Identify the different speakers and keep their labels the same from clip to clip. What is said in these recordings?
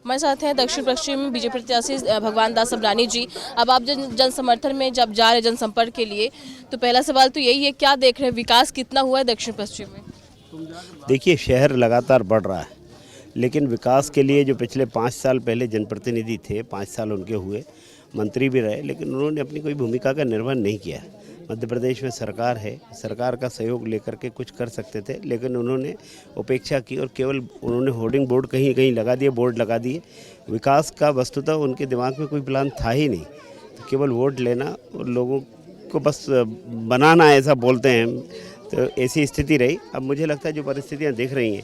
Speaker 1: हमारे साथ हैं दक्षिण पश्चिम बीजेपी प्रत्याशी भगवान दास सबलानी जी। अब आप जन समर्थन में जब जा रहे जनसंपर्क के लिए, तो पहला सवाल तो यही है, क्या देख रहे हैं, विकास कितना हुआ है दक्षिण पश्चिम में?
Speaker 2: देखिए, शहर लगातार बढ़ रहा है, लेकिन विकास के लिए जो पिछले 5 साल पहले जनप्रतिनिधि थे, 5 साल उनके हुए, मंत्री भी रहे, लेकिन उन्होंने अपनी कोई भूमिका का निर्वहन नहीं किया। मध्य प्रदेश में सरकार है, सरकार का सहयोग लेकर के कुछ कर सकते थे, लेकिन उन्होंने उपेक्षा की और केवल उन्होंने होर्डिंग बोर्ड कहीं कहीं लगा दिए, बोर्ड लगा दिए। विकास का वस्तुतः उनके दिमाग में कोई प्लान था ही नहीं, तो केवल वोट लेना और लोगों को बस बनाना, ऐसा बोलते हैं। तो ऐसी स्थिति रही। अब मुझे लगता है जो परिस्थितियां दिख रही हैं,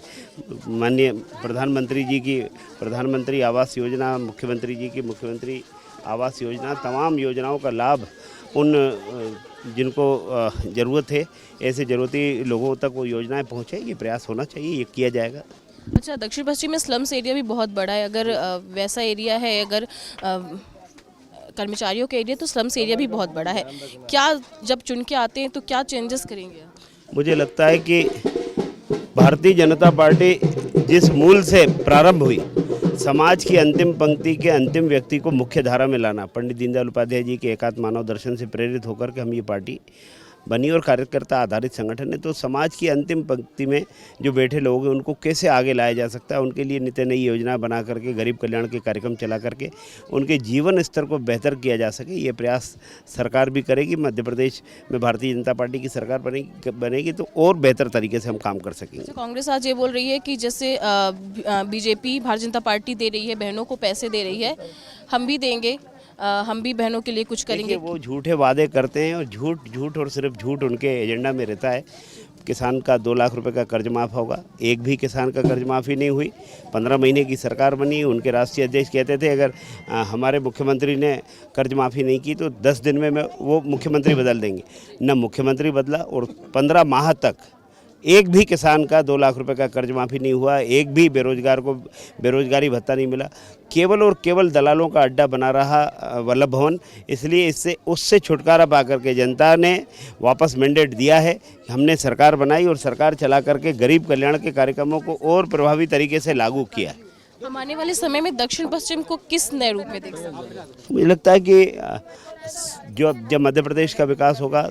Speaker 2: माननीय प्रधानमंत्री जी की प्रधानमंत्री आवास योजना, मुख्यमंत्री जी की मुख्यमंत्री आवास योजना, तमाम योजनाओं का लाभ उन जिनको ज़रूरत है, ऐसे ज़रूरती लोगों तक वो योजनाएं पहुँचे, ये प्रयास होना चाहिए, ये किया जाएगा।
Speaker 1: अच्छा, दक्षिण पश्चिम में स्लम्स एरिया भी बहुत बड़ा है। अगर वैसा एरिया है, अगर कर्मचारियों के एरिया, तो स्लम्स एरिया भी बहुत बड़ा है। क्या जब चुन के आते हैं तो क्या चेंजेस करेंगे?
Speaker 2: मुझे लगता है कि भारतीय जनता पार्टी जिस मूल से प्रारंभ हुई, समाज की अंतिम पंक्ति के अंतिम व्यक्ति को मुख्य धारा में लाना, पंडित दीनदयाल उपाध्याय जी के एकात्म मानव दर्शन से प्रेरित होकर के हम ये पार्टी बनी और कार्यकर्ता आधारित संगठन है। तो समाज की अंतिम पंक्ति में जो बैठे लोग हैं, उनको कैसे आगे लाया जा सकता है, उनके लिए नित्य नई योजना बना करके, गरीब कल्याण के कार्यक्रम चला करके उनके जीवन स्तर को बेहतर किया जा सके, ये प्रयास सरकार भी करेगी। मध्य प्रदेश में भारतीय जनता पार्टी की सरकार बनेगी तो और बेहतर तरीके से हम काम कर सकेंगे।
Speaker 1: कांग्रेस आज ये बोल रही है कि जैसे बीजेपी भारतीय जनता पार्टी दे रही है, बहनों को पैसे दे रही है, हम भी देंगे, हम भी बहनों के लिए कुछ करेंगे।
Speaker 2: वो झूठे वादे करते हैं और झूठ और सिर्फ झूठ उनके एजेंडा में रहता है। किसान का 2 लाख रुपए का कर्ज माफ़ होगा, एक भी किसान का कर्ज माफ़ी नहीं हुई। 15 महीने की सरकार बनी, उनके राष्ट्रीय अध्यक्ष कहते थे अगर हमारे मुख्यमंत्री ने कर्ज माफ़ी नहीं की तो 10 दिन में वो मुख्यमंत्री बदल देंगे। न मुख्यमंत्री बदला और 15 माह तक एक भी किसान का 2 लाख रुपए का कर्ज माफ़ी नहीं हुआ, एक भी बेरोजगार को बेरोजगारी भत्ता नहीं मिला। केवल और केवल दलालों का अड्डा बना रहा वल्लभ भवन। इसलिए उससे छुटकारा पा करके जनता ने वापस मैंडेट दिया है। हमने सरकार बनाई और सरकार चला करके गरीब कल्याण के कार्यक्रमों को और प्रभावी तरीके से लागू किया।
Speaker 1: हम आने वाले समय में दक्षिण पश्चिम को किस नए रूप में देख सकते हैं?
Speaker 2: मुझे लगता है कि जब मध्य प्रदेश का विकास होगा,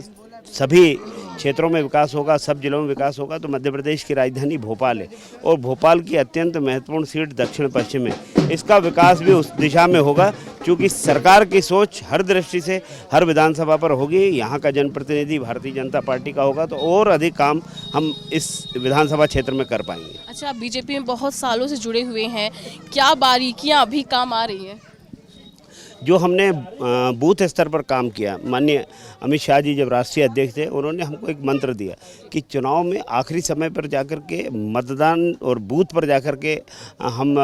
Speaker 2: सभी क्षेत्रों में विकास होगा, सब जिलों में विकास होगा, तो मध्य प्रदेश की राजधानी भोपाल है और भोपाल की अत्यंत महत्वपूर्ण सीट दक्षिण पश्चिम है। इसका विकास भी उस दिशा में होगा, क्योंकि सरकार की सोच हर दृष्टि से हर विधानसभा पर होगी। यहाँ का जनप्रतिनिधि भारतीय जनता पार्टी का होगा, तो और अधिक काम हम इस विधानसभा क्षेत्र में कर पाएंगे।
Speaker 1: अच्छा, आप बीजेपी में बहुत सालों से जुड़े हुए हैं, क्या बारीकियाँ अभी काम आ रही हैं?
Speaker 2: जो हमने बूथ स्तर पर काम किया, माननीय अमित शाह जी जब राष्ट्रीय अध्यक्ष थे, उन्होंने हमको एक मंत्र दिया कि चुनाव में आखिरी समय पर जाकर के मतदान और बूथ पर जाकर के हम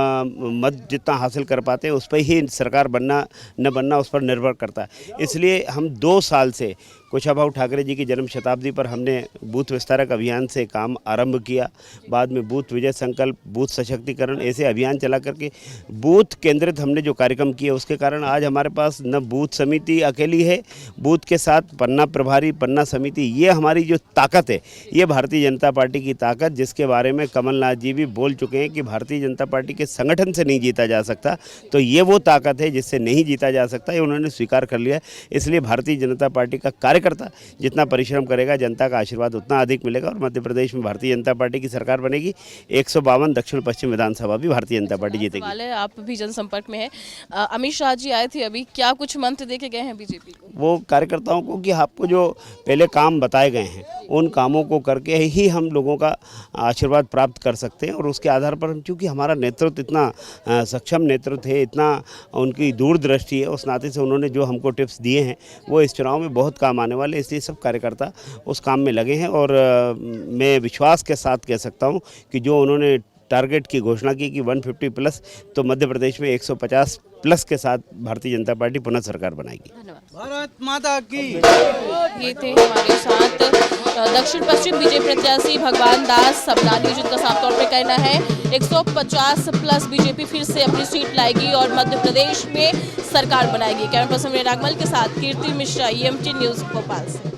Speaker 2: मत जितना हासिल कर पाते हैं, उस पर ही सरकार बनना न बनना उस पर निर्भर करता है। इसलिए हम 2 साल से कुशाभाऊ ठाकरे जी की जन्म शताब्दी पर हमने बूथ विस्तारक अभियान से काम आरंभ किया। बाद में बूथ विजय संकल्प, बूथ सशक्तिकरण, ऐसे अभियान चला करके बूथ केंद्रित हमने जो कार्यक्रम किए, उसके कारण आज हमारे पास न बूथ समिति अकेली है, बूथ के साथ पन्ना प्रभारी, पन्ना समिति, ये हमारी जो ताकत है, ये भारतीय जनता पार्टी की ताकत, जिसके बारे में कमलनाथ जी भी बोल चुके हैं कि भारतीय जनता पार्टी के संगठन से नहीं जीता जा सकता। तो ये वो ताकत है जिससे नहीं जीता जा सकता, ये उन्होंने स्वीकार कर लिया। इसलिए भारतीय जनता पार्टी का कार्यकर्ता जितना परिश्रम करेगा, जनता का आशीर्वाद उतना अधिक मिलेगा और मध्य प्रदेश में भारतीय जनता पार्टी की सरकार बनेगी। 152 दक्षिण पश्चिम विधानसभा भी भारतीय जनता पार्टी जीतेगी।
Speaker 1: आप भी जनसंपर्क में है, अमित शाह जी आए थे अभी, क्या कुछ मंत्र दे के गए हैं बीजेपी को?
Speaker 2: वो कार्यकर्ताओं को कि आपको जो पहले काम बताए गए हैं, उन कामों को करके ही हम लोगों का आशीर्वाद प्राप्त कर सकते हैं और उसके आधार पर हम, क्योंकि हमारा नेतृत्व इतना सक्षम नेतृत्व है, इतना उनकी दूरदृष्टि है, उस नाते से उन्होंने जो हमको टिप्स दिए हैं वो इस चुनाव में बहुत काम आने वाले, इसलिए सब कार्यकर्ता उस काम में लगे हैं। और मैं विश्वास के साथ कह सकता हूं कि जो उन्होंने टारगेट की घोषणा की कि 150 प्लस, तो मध्य प्रदेश में 150 प्लस के साथ भारतीय जनता पार्टी पुनः सरकार बनाएगी।
Speaker 3: भारत माता की।
Speaker 1: ये थे हमारे साथ दक्षिण पश्चिम बीजेपी प्रत्याशी भगवान दास सबलानी, जिनका साफ तौर पे कहना है 150 प्लस बीजेपी फिर से अपनी सीट लाएगी और मध्य प्रदेश में सरकार बनाएगी। कैमरा पर्सन रागमल के साथ कीर्ति मिश्रा, EMT न्यूज़ भोपाल से।